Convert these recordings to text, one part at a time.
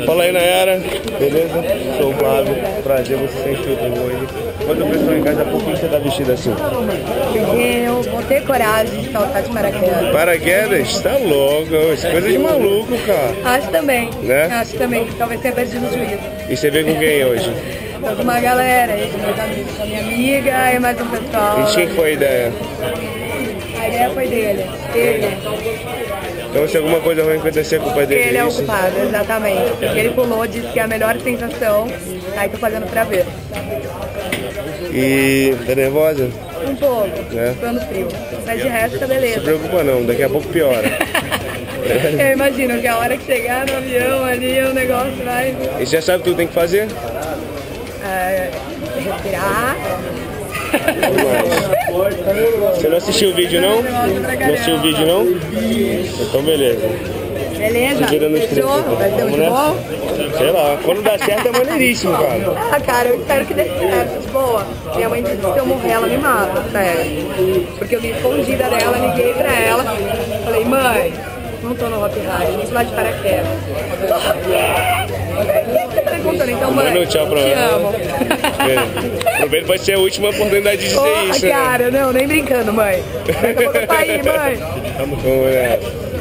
Fala aí, Nayara. Beleza? Sou o Flávio. Prazer você ser inscrito hoje. Quando o pessoal em casa, por que você tá vestido assim? Eu vou ter coragem de saltar de paraquedas. Paraquedas? Tá louco. Coisa de maluco, cara. Acho também. Né? Acho também que talvez tenha perdido o juízo. E você veio com quem hoje? Tô com uma galera aí, meus amigos, com a minha amiga e mais um pessoal. E de quem foi a ideia? A ideia foi dele. Ele. Então se alguma coisa ruim acontecer, a culpa é dele? Ele é o culpado, exatamente. Porque ele pulou, disse que é a melhor sensação. Aí tô fazendo pra ver. E tá nervosa? Um pouco, É. ficando frio. Mas de resto tá Não se beleza. preocupa não, daqui a pouco piora. Eu imagino que a hora que chegar no avião ali, o negócio vai... E você já sabe o que tu tem que fazer? Respirar. Você não assistiu o vídeo não? Não assistiu o vídeo não? Então beleza. Beleza? Se vira nos Fechou? Vai ser muito bom? Sei lá, quando dá certo é maneiríssimo, cara. Ah, cara, eu espero que dê certo. Boa. Minha mãe disse que se eu morrer, ela me mata, sério. Porque eu me escondida dela, liguei pra ela. Falei, mãe, não tô no Hop Hari, vamos lá de paraquedas. Então, mãe, Manda um tchau pra te ela. amo. Aproveita, pode ser a última oportunidade de dizer Porra, isso, né? cara, não, nem brincando, mãe. Daqui a pouco eu tô aí, mãe. Vamos essa.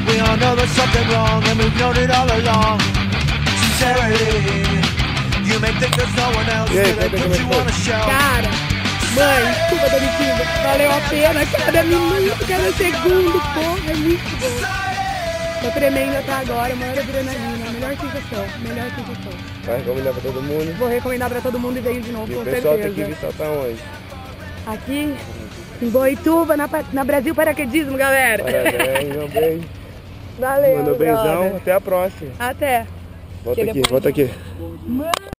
We all know there's something wrong, and we've known it all along. Sincerity, you may think there's no one else, but I put you on a show. Cara, mãe, desculpa, Domitila. Valeu a pena cada minuto, cada segundo, porra, é muito bom. Tô tremendo até agora, maior adrenalina, melhor sensação, melhor sensação. Vai recomendar pra todo mundo? Vou recomendar pra todo mundo e veio de novo, E com o pessoal certeza. tem que vir saltar onde? Aqui, em Boituva, na Brasil Paraquedismo, galera. Parabéns, meu bem. Valeu, Mandou beijão, brother. até a próxima. Até. Volta aqui, volta aqui. Mano.